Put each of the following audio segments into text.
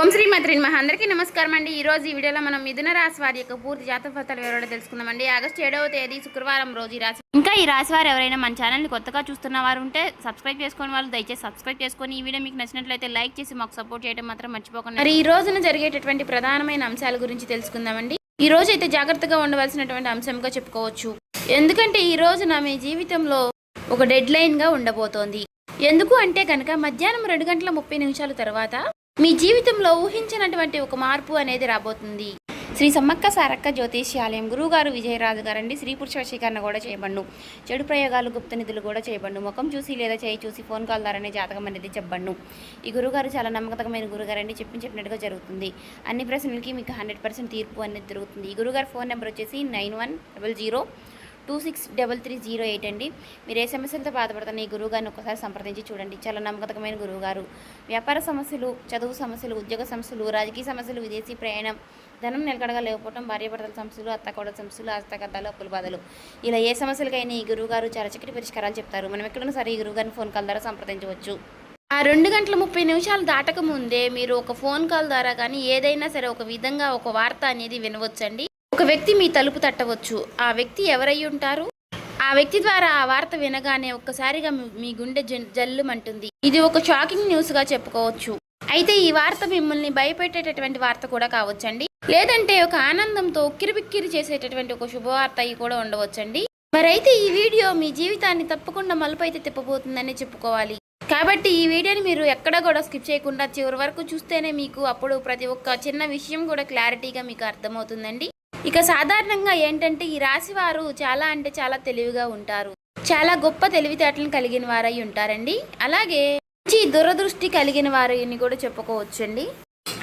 ఓం శ్రీ మాత్రి నమః. అందరికీ నమస్కారం అండి. ఈ రోజు ఈ వీడియోలో మనం మిథున రాశి వారి యొక్క పూర్తి జాతక ఫలితాల వివరాలు తెలుసుకుందామండి. ఆగస్టు 7వ తేదీ శుక్రవారం రోజు ఈ రాశి ఇంకా ఈ రాశి వారు ఎవరైనా మన ఛానల్ని కొత్తగా చూస్తున్న వారు ఉంటే సబ్స్క్రైబ్ చేసుకుని వాళ్ళు దయచేసి సబ్స్క్రైబ్ చేసుకొని ఈ వీడియో మీకు నచ్చినట్లయితే లైక్ చేసి మాకు సపోర్ట్ చేయడం మాత్రం మర్చిపోకండి. మరి ఈ రోజున జరిగేటటువంటి ప్రధానమైన అంశాల గురించి తెలుసుకుందామండి. ఈ రోజు అయితే జాగ్రత్తగా ఉండవలసినటువంటి అంశంగా చెప్పుకోవచ్చు. ఎందుకంటే ఈ రోజున మీ జీవితంలో ఒక డెడ్ లైన్గా ఉండబోతోంది. ఎందుకు అంటే కనుక మధ్యాహ్నం 2:30 తర్వాత మీ జీవితంలో ఊహించినటువంటి ఒక మార్పు అనేది రాబోతుంది. శ్రీ సమ్మక్క సారక్క జ్యోతిష్యాలయం గురువుగారు విజయరాజు గారండి. స్త్రీ పురుష వశీకరణ కూడా చేయబడ్ను, చెడు ప్రయోగాలు గుప్త నిధులు కూడా చేయబడ్ను, ముఖం చూసి లేదా చేయి చూసి ఫోన్ కాల్ ద్వారానే జాతకం అనేది చెప్పబడ్ను. ఈ గురువుగారు చాలా నమ్మకమైన గురుగారండి. చెప్పినట్టుగా జరుగుతుంది. అన్ని ప్రశ్నలకి మీకు 100% తీర్పు అనేది జరుగుతుంది. ఈ గురుగారు ఫోన్ నెంబర్ వచ్చేసి 9100263308 అండి. మీరు ఏ సమస్యలతో బాధపడుతున్న ఈ గురువుగారిని ఒకసారి సంప్రదించి చూడండి. చాలా నమ్మకమైన గురువుగారు. వ్యాపార సమస్యలు, చదువు సమస్యలు, ఉద్యోగ సమస్యలు, రాజకీయ సమస్యలు, విదేశీ ప్రయాణం, ధనం నిలకడగా లేకపోవడం, భార్యాభర్తల సమస్యలు, అత్తకోడల సమస్యలు, హస్తగతాలు, అప్పుల బాధలు, ఇలా ఏ సమస్యలకైనా ఈ గురువుగారు చాలా చక్కటి పరిష్కారాలు చెప్తారు. మనం ఎక్కడున్నా సరే ఈ గురువుగారిని ఫోన్ కాల్ ద్వారా సంప్రదించవచ్చు. ఆ 2:30 దాటక ముందే మీరు ఒక ఫోన్ కాల్ ద్వారా కానీ ఏదైనా సరే ఒక విధంగా ఒక వార్త అనేది వినవచ్చండి. ఒక వ్యక్తి మీ తలుపు తట్టవచ్చు. ఆ వ్యక్తి ఎవరై ఉంటారు? ఆ వ్యక్తి ద్వారా ఆ వార్త వినగానే ఒక్కసారిగా మీ గుండె జల్లుమంటుంది. ఇది ఒక షాకింగ్ న్యూస్గా చెప్పుకోవచ్చు. అయితే ఈ వార్త మిమ్మల్ని భయపెట్టేటటువంటి వార్త కూడా కావచ్చండి. లేదంటే ఒక ఆనందంతో ఉక్కిరిబిక్కిరి చేసేటటువంటి ఒక శుభవార్త అయి కూడా ఉండవచ్చండి. మరైతే ఈ వీడియో మీ జీవితాన్ని తప్పకుండా మలుపు అయితే తిప్పబోతుందని చెప్పుకోవాలి. కాబట్టి ఈ వీడియోని మీరు ఎక్కడ కూడా స్కిప్ చేయకుండా చివరి వరకు చూస్తేనే మీకు అప్పుడు ప్రతి ఒక్క చిన్న విషయం కూడా క్లారిటీగా మీకు అర్థమవుతుందండి. ఇక సాధారణంగా ఏంటంటే ఈ రాశి వారు చాలా అంటే చాలా తెలివిగా ఉంటారు. చాలా గొప్ప తెలివితేటలను కలిగిన వారై ఉంటారండి. అలాగే మంచి దురదృష్టి కలిగిన వారిని కూడా చెప్పుకోవచ్చండి.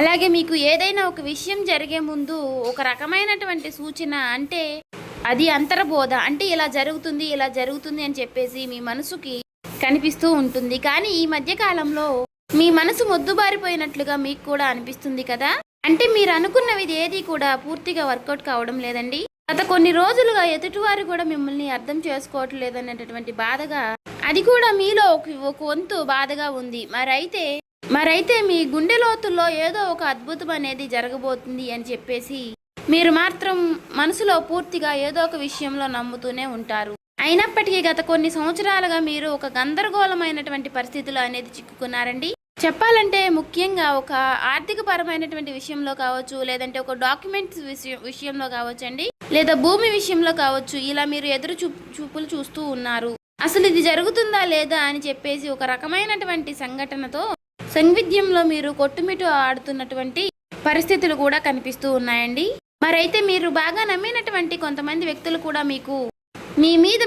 అలాగే మీకు ఏదైనా ఒక విషయం జరిగే ముందు ఒక రకమైనటువంటి సూచన, అంటే అది అంతర్బోధ, అంటే ఇలా జరుగుతుంది అని చెప్పేసి మీ మనసుకి కనిపిస్తూ ఉంటుంది. కానీ ఈ మధ్య కాలంలో మీ మనసు మొద్దుబారిపోయినట్లుగా మీకు కూడా అనిపిస్తుంది కదా. అంటే మీరు అనుకున్నవి ఏది కూడా పూర్తిగా వర్కౌట్ కావడం లేదండి. గత కొన్ని రోజులుగా ఎదుటివారు కూడా మిమ్మల్ని అర్థం చేసుకోవటం లేదనేటటువంటి బాధగా, అది కూడా మీలో ఒక వంతు బాధగా ఉంది. మరైతే మీ గుండె లోతుల్లో ఏదో ఒక అద్భుతం అనేది జరగబోతుంది అని చెప్పేసి మీరు మాత్రం మనసులో పూర్తిగా ఏదో ఒక విషయంలో నమ్ముతూనే ఉంటారు. అయినప్పటికీ గత కొన్ని సంవత్సరాలుగా మీరు ఒక గందరగోళమైనటువంటి పరిస్థితులు అనేది చిక్కుకున్నారండి. చెప్పాలంటే ముఖ్యంగా ఒక ఆర్థిక పరమైనటువంటి విషయంలో కావచ్చు, లేదంటే ఒక డాక్యుమెంట్స్ విషయంలో కావచ్చండి, లేదా భూమి విషయంలో కావచ్చు. ఇలా మీరు ఎదురు చూపులు చూస్తూ ఉన్నారు. అసలు ఇది జరుగుతుందా లేదా అని చెప్పేసి ఒక రకమైనటువంటి సంఘటనతో సంవిధ్యంలో మీరు కొట్టుమిట్టు ఆడుతున్నటువంటి పరిస్థితులు కూడా కనిపిస్తూ ఉన్నాయండి. మరైతే మీరు బాగా నమ్మినటువంటి కొంతమంది వ్యక్తులు కూడా మీ మీద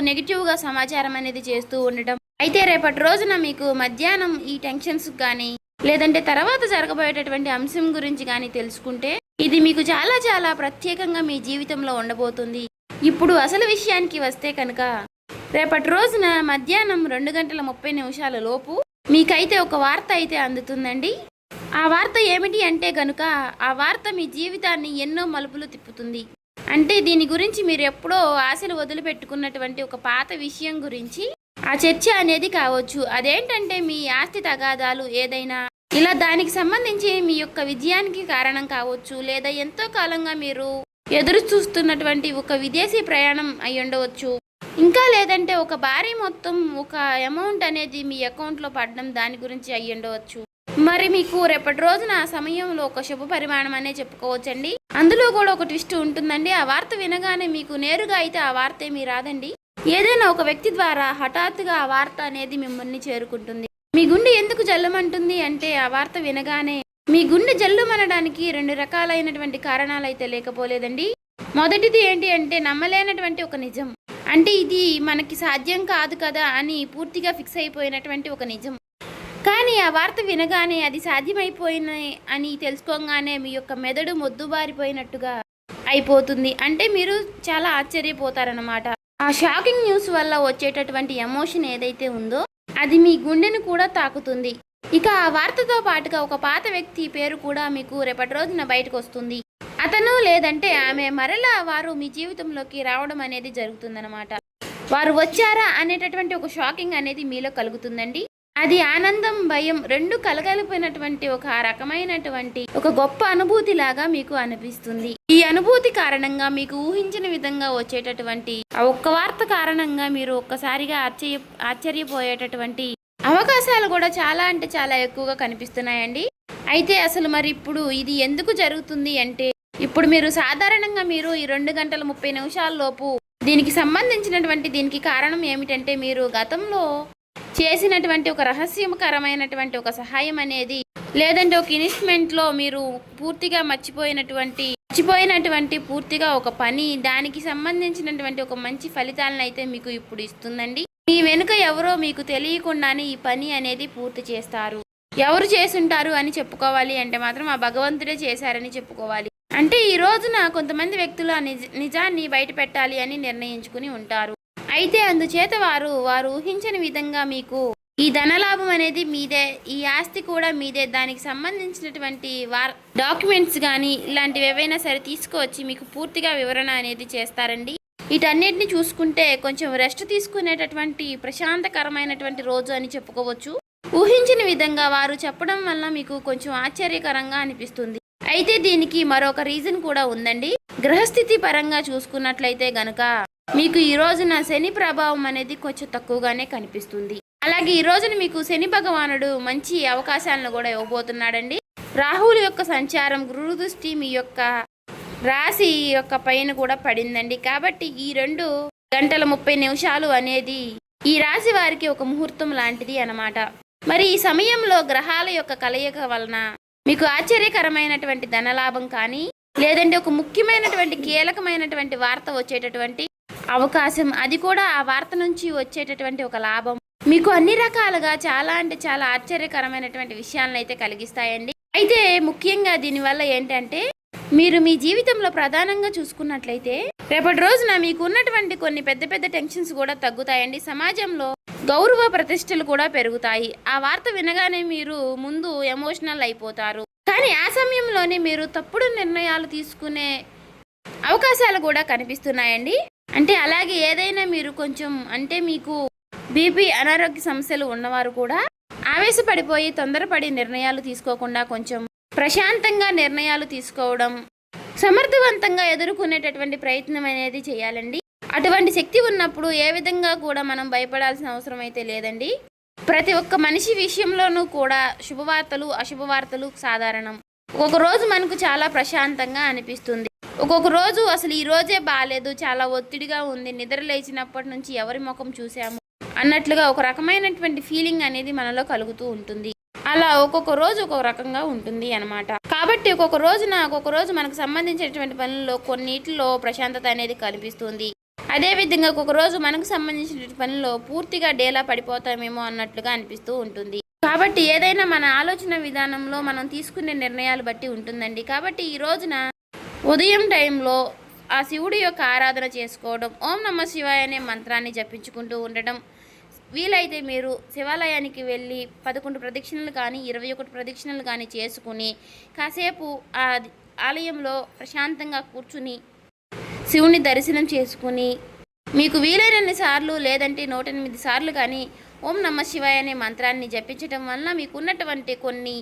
నెగిటివ్గా సమాచారం అనేది చేస్తూ ఉండటం. అయితే రేపటి రోజున మీకు మధ్యాహ్నం ఈ టెన్షన్స్ కానీ, లేదంటే తర్వాత జరగబోయేటటువంటి అంశం గురించి కానీ తెలుసుకుంటే ఇది మీకు చాలా చాలా ప్రత్యేకంగా మీ జీవితంలో ఉండబోతుంది. ఇప్పుడు అసలు విషయానికి వస్తే కనుక రేపటి రోజున మధ్యాహ్నం 2:30 లోపు మీకైతే ఒక వార్త అయితే అందుతుందండి. ఆ వార్త ఏమిటి అంటే కనుక ఆ వార్త మీ జీవితాన్ని ఎన్నో మలుపులు తిప్పుతుంది. అంటే దీని గురించి మీరు ఎప్పుడో ఆశలు వదిలిపెట్టుకున్నటువంటి ఒక పాత విషయం గురించి ఆ చర్చ అనేది కావచ్చు. అదేంటంటే మీ ఆస్తి తగాదాలు ఏదైనా, ఇలా దానికి సంబంధించి మీ యొక్క విజయానికి కారణం కావచ్చు, లేదా ఎంతో కాలంగా మీరు ఎదురు చూస్తున్నటువంటి ఒక విదేశీ ప్రయాణం అయి ఉండవచ్చు. ఇంకా లేదంటే ఒక భారీ మొత్తం ఒక అమౌంట్ అనేది మీ అకౌంట్లో పడడం, దాని గురించి అయి ఉండవచ్చు. మరి మీకు రేపటి రోజున ఆ సమయంలో ఒక శుభ పరిమాణం అనే చెప్పుకోవచ్చండి. అందులో కూడా ఒక ట్విస్ట్ ఉంటుందండి. ఆ వార్త వినగానే మీకు నేరుగా అయితే ఆ వార్త ఏమీ రాదండి. ఏదైనా ఒక వ్యక్తి ద్వారా హఠాత్తుగా ఆ వార్త అనేది మిమ్మల్ని చేరుకుంటుంది. మీ గుండె ఎందుకు జల్లుమంటుంది అంటే ఆ వార్త వినగానే మీ గుండె జల్లుమనడానికి 2 రకాలైనటువంటి కారణాలు అయితే లేకపోలేదండి. మొదటిది ఏంటి అంటే నమ్మలేనటువంటి ఒక నిజం. అంటే ఇది మనకి సాధ్యం కాదు కదా అని పూర్తిగా ఫిక్స్ అయిపోయినటువంటి ఒక నిజం. కానీ ఆ వార్త వినగానే అది సాధ్యమైపోయిన అని తెలుసుకోగానే మీ యొక్క మెదడు మొద్దుబారిపోయినట్టుగా అయిపోతుంది. అంటే మీరు చాలా ఆశ్చర్యపోతారన్నమాట. ఆ షాకింగ్ న్యూస్ వల్ల వచ్చేటటువంటి ఎమోషన్ ఏదైతే ఉందో అది మీ గుండెను కూడా తాకుతుంది. ఇక ఆ వార్తతో పాటుగా ఒక పాత వ్యక్తి పేరు కూడా మీకు రేపటి రోజున బయటకు వస్తుంది. అతను లేదంటే ఆమె మరలా వారు మీ జీవితంలోకి రావడం అనేది జరుగుతుందన్నమాట. వారు వచ్చారా అనేటటువంటి ఒక షాకింగ్ అనేది మీలో కలుగుతుందండి. అది ఆనందం, భయం రెండు కలగలిపినటువంటి ఒక రకమైనటువంటి ఒక గొప్ప అనుభూతి లాగా మీకు అనిపిస్తుంది. ఈ అనుభూతి కారణంగా మీకు ఊహించిన విధంగా వచ్చేటటువంటి ఆ ఒక్క వార్త కారణంగా మీరు ఒక్కసారిగా ఆశ్చర్యపోయేటటువంటి అవకాశాలు కూడా చాలా అంటే చాలా ఎక్కువగా కనిపిస్తున్నాయండి. అయితే అసలు మరి ఇప్పుడు ఇది ఎందుకు జరుగుతుంది అంటే, ఇప్పుడు మీరు సాధారణంగా మీరు ఈ 2 గంటల 30 నిమిషాల లోపు దీనికి సంబంధించినటువంటి దీనికి కారణం ఏమిటంటే, మీరు గతంలో చేసినటువంటి ఒక రహస్యకరమైనటువంటి ఒక సహాయం అనేది, లేదంటే ఒక ఇన్వెస్ట్మెంట్లో మీరు పూర్తిగా మర్చిపోయినటువంటి పూర్తిగా ఒక పని, దానికి సంబంధించినటువంటి ఒక మంచి ఫలితాలను అయితే మీకు ఇప్పుడు ఇస్తుందండి. మీ వెనుక ఎవరో మీకు తెలియకుండానే ఈ పని అనేది పూర్తి చేస్తారు. ఎవరు చేసుంటారు అని చెప్పుకోవాలి అంటే మాత్రం ఆ భగవంతుడే చేశారని చెప్పుకోవాలి. అంటే ఈ రోజున కొంతమంది వ్యక్తులు ఆ నిజాన్ని బయట పెట్టాలి అని నిర్ణయించుకుని ఉంటారు. అయితే అందుచేత వారు ఊహించని విధంగా మీకు ఈ ధనలాభం అనేది మీదే, ఈ ఆస్తి కూడా మీదే, దానికి సంబంధించినటువంటి డాక్యుమెంట్స్ కానీ ఇలాంటివి ఏవైనా సరే తీసుకువచ్చి మీకు పూర్తిగా వివరణ అనేది చేస్తారండి. వీటన్నిటిని చూసుకుంటే కొంచెం రెస్ట్ తీసుకునేటటువంటి ప్రశాంతకరమైనటువంటి రోజు అని చెప్పుకోవచ్చు. ఊహించిన విధంగా వారు చెప్పడం వల్ల మీకు కొంచెం ఆశ్చర్యకరంగా అనిపిస్తుంది. అయితే దీనికి మరొక రీజన్ కూడా ఉందండి. గ్రహస్థితి పరంగా చూసుకున్నట్లయితే గనుక మీకు ఈ రోజున శని ప్రభావం అనేది కొంచెం తక్కువగానే కనిపిస్తుంది. అలాగే ఈ రోజున మీకు శని భగవానుడు మంచి అవకాశాలను కూడా ఇవ్వబోతున్నాడండి. రాహువుల యొక్క సంచారం, గురు దృష్టి మీ యొక్క రాశి యొక్క పైన కూడా పడిందండి. కాబట్టి ఈ 2 గంటల 30 నిమిషాలు అనేది ఈ రాశి వారికి ఒక ముహూర్తం లాంటిది అన్నమాట. మరి ఈ సమయంలో గ్రహాల యొక్క కలయిక వలన మీకు ఆశ్చర్యకరమైనటువంటి ధనలాభం కానీ, లేదంటే ఒక ముఖ్యమైనటువంటి కీలకమైనటువంటి వార్త వచ్చేటటువంటి అవకాశం, అది కూడా ఆ వార్త నుంచి వచ్చేటటువంటి ఒక లాభం మీకు అన్ని రకాలుగా చాలా అంటే చాలా ఆశ్చర్యకరమైనటువంటి విషయాలను అయితే కలిగిస్తాయండి. అయితే ముఖ్యంగా దీనివల్ల ఏంటంటే, మీరు మీ జీవితంలో ప్రధానంగా చూసుకున్నట్లయితే రేపటి రోజున మీకు ఉన్నటువంటి కొన్ని పెద్ద పెద్ద టెన్షన్స్ కూడా తగ్గుతాయండి. సమాజంలో గౌరవ ప్రతిష్టలు కూడా పెరుగుతాయి. ఆ వార్త వినగానే మీరు ముందు ఎమోషనల్ అయిపోతారు. కానీ ఆ సమయంలోనే మీరు తప్పుడు నిర్ణయాలు తీసుకునే అవకాశాలు కూడా కనిపిస్తున్నాయండి. అంటే అలాగే ఏదైనా మీరు కొంచెం అంటే మీకు బీపీ అనారోగ్య సమస్యలు ఉన్నవారు కూడా ఆవేశపడిపోయి తొందరపడి నిర్ణయాలు తీసుకోకుండా కొంచెం ప్రశాంతంగా నిర్ణయాలు తీసుకోవడం, సమర్థవంతంగా ఎదుర్కొనేటటువంటి ప్రయత్నం అనేది చేయాలండి. అటువంటి శక్తి ఉన్నప్పుడు ఏ విధంగా కూడా మనం భయపడాల్సిన అవసరం అయితే లేదండి. ప్రతి ఒక్క మనిషి విషయంలోనూ కూడా శుభవార్తలు అశుభవార్తలు సాధారణం. ఒక్కొక్క రోజు మనకు చాలా ప్రశాంతంగా అనిపిస్తుంది. ఒక్కొక్క రోజు అసలు ఈ రోజే బాగాలేదు, చాలా ఒత్తిడిగా ఉంది, నిద్ర లేచినప్పటి నుంచి ఎవరి ముఖం చూసాము అన్నట్లుగా ఒక రకమైనటువంటి ఫీలింగ్ అనేది మనలో కలుగుతూ ఉంటుంది. అలా ఒక్కొక్క రోజు ఒక్కొక్క రకంగా ఉంటుంది అన్నమాట. కాబట్టి ఒక్కొక్క రోజు మనకు సంబంధించినటువంటి పనుల్లో కొన్నిటిలో ప్రశాంతత అనేది కనిపిస్తుంది. అదేవిధంగా ఒక్కొక్క రోజు మనకు సంబంధించిన పనుల్లో పూర్తిగా డేలా పడిపోతామేమో అన్నట్లుగా అనిపిస్తూ ఉంటుంది. కాబట్టి ఏదైనా మన ఆలోచన విధానంలో మనం తీసుకునే నిర్ణయాలు బట్టి ఉంటుందండి. కాబట్టి ఈ రోజున ఉదయం టైంలో ఆ శివుడి యొక్క ఆరాధన చేసుకోవడం, ఓం నమః శివాయ అనే మంత్రాన్ని జపించుకుంటూ ఉండడం, వీలైతే మీరు శివాలయానికి వెళ్ళి 11 ప్రదక్షిణలు కానీ 21 ప్రదక్షిణలు కానీ చేసుకుని కాసేపు ఆ ఆలయంలో ప్రశాంతంగా కూర్చుని శివుని దర్శనం చేసుకుని మీకు వీలైనన్ని సార్లు లేదంటే 108 సార్లు కానీ ఓం నమః శివాయ అనే మంత్రాన్ని జపించడం వల్ల మీకు ఉన్నటువంటి కొన్ని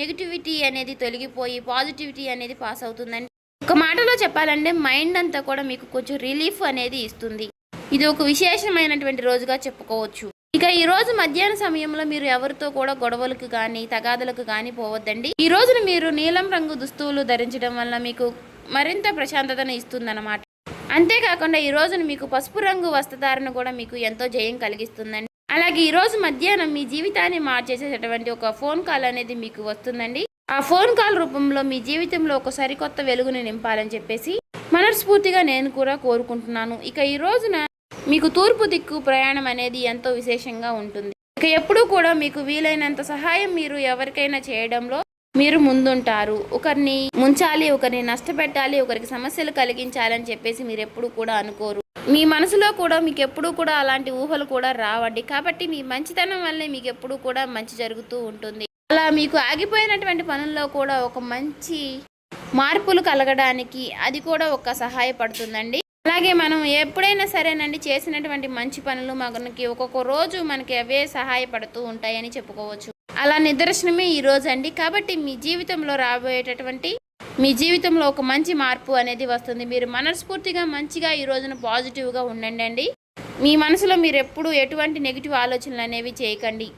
నెగిటివిటీ అనేది తొలగిపోయి పాజిటివిటీ అనేది పాస్ అవుతుందండి. ఒక మాటలో చెప్పాలంటే మైండ్ అంతా కూడా మీకు కొంచెం రిలీఫ్ అనేది ఇస్తుంది. ఇది ఒక విశేషమైనటువంటి రోజుగా చెప్పుకోవచ్చు. ఇక ఈ రోజు మధ్యాహ్న సమయంలో మీరు ఎవరితో కూడా గొడవలకు కానీ తగాదలకు కానీ పోవద్దండి. ఈ రోజున మీరు నీలం రంగు దుస్తువులు ధరించడం వల్ల మీకు మరింత ప్రశాంతతను ఇస్తుందన్నమాట. అంతేకాకుండా ఈ రోజున మీకు పసుపు రంగు వస్త్రధారణ కూడా మీకు ఎంతో జయం కలిగిస్తుందండి. అలాగే ఈ రోజు మధ్యాహ్నం మీ జీవితాన్ని మార్చేసేటటువంటి ఒక ఫోన్ కాల్ అనేది మీకు వస్తుందండి. ఆ ఫోన్ కాల్ రూపంలో మీ జీవితంలో ఒక సరికొత్త వెలుగుని నింపాలని చెప్పేసి మనస్ఫూర్తిగా నేను కూడా కోరుకుంటున్నాను. ఇక ఈ రోజున మీకు తూర్పు దిక్కు ప్రయాణం అనేది ఎంతో విశేషంగా ఉంటుంది. ఇక ఎప్పుడూ కూడా మీకు వీలైనంత సహాయం మీరు ఎవరికైనా చేయడంలో మీరు ముందుంటారు. ఒకరిని ముంచాలి, ఒకరిని నష్టపెట్టాలి, ఒకరికి సమస్యలు కలిగించాలని చెప్పేసి మీరు ఎప్పుడు కూడా అనుకోరు. మీ మనసులో కూడా మీకు ఎప్పుడూ కూడా అలాంటి ఊహలు కూడా రావండి. కాబట్టి మీ మంచితనం వల్లే మీకు ఎప్పుడూ కూడా మంచి జరుగుతూ ఉంటుంది. అలా మీకు ఆగిపోయినటువంటి పనుల్లో కూడా ఒక మంచి మార్పులు కలగడానికి అది కూడా ఒక సహాయపడుతుందండి. అలాగే మనం ఎప్పుడైనా సరేనండి చేసినటువంటి మంచి పనులు మనకి ఒక్కొక్క రోజు మనకి అవే సహాయపడుతూ ఉంటాయని చెప్పుకోవచ్చు. అలా నిదర్శనమే ఈరోజు అండి. కాబట్టి మీ జీవితంలో రాబోయేటటువంటి మీ జీవితంలో ఒక మంచి మార్పు అనేది వస్తుంది. మీరు మనస్ఫూర్తిగా మంచిగా ఈ రోజున పాజిటివ్గా ఉండండి. మీ మనసులో మీరు ఎప్పుడు ఎటువంటి నెగిటివ్ ఆలోచనలు అనేవి చేయకండి.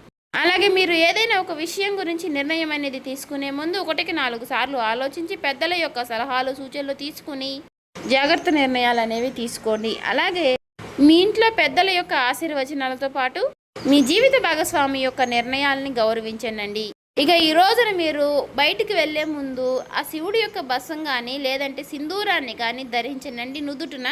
అలాగే మీరు ఏదైనా ఒక విషయం గురించి నిర్ణయం అనేది తీసుకునే ముందు 1కి 4 సార్లు ఆలోచించి పెద్దల యొక్క సలహాలు సూచనలు తీసుకుని జాగ్రత్త నిర్ణయాలు అనేవి తీసుకోండి. అలాగే మీ ఇంట్లో పెద్దల యొక్క ఆశీర్వచనాలతో పాటు మీ జీవిత భాగస్వామి యొక్క నిర్ణయాలని గౌరవించండి. ఇక ఈ రోజున మీరు బయటికి వెళ్ళే ముందు ఆ శివుడి యొక్క బసం కానీ లేదంటే సింధూరాన్ని కానీ ధరించండి నుదుటిన.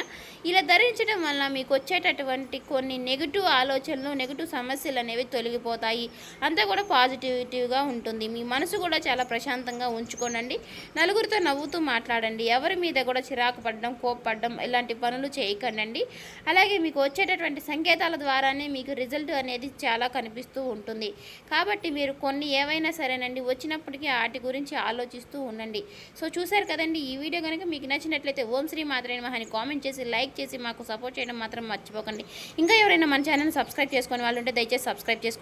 ఇలా ధరించడం వల్ల మీకు వచ్చేటటువంటి కొన్ని నెగిటివ్ ఆలోచనలు నెగిటివ్ సమస్యలు అనేవి తొలగిపోతాయి. అంతా కూడా పాజిటివిటీగా ఉంటుంది. మీ మనసు కూడా చాలా ప్రశాంతంగా ఉంచుకోనండి. నలుగురితో నవ్వుతూ మాట్లాడండి. ఎవరి మీద కూడా చిరాకు పడడం కోప్పడడం ఇలాంటి పనులు చేయకండి. అలాగే మీకు వచ్చేటటువంటి సంకేతాల ద్వారానే మీకు రిజల్ట్ అనేది చాలా కనిపిస్తూ ఉంటుంది. కాబట్టి మీరు కొన్ని ఏవైనా సరేనండి వచ్చినప్పటికీ వాటి గురించి ఆలోచిస్తూ ఉండండి. సో చూసారు కదండి, ఈ వీడియో కనుక మీకు నచ్చినట్లయితే ఓం శ్రీ మాత్రే నమః అని కామెంట్ చేసి లైక్ చేసి మాకు సపోర్ట్ చేయడం మాత్రం మర్చిపోకండి. ఇంకా ఎవరైనా మన ఛానల్ సబ్స్క్రైబ్ చేసుకునే వాళ్ళు ఉంటే దయచేసి సబ్స్క్రైబ్ చేసుకోండి.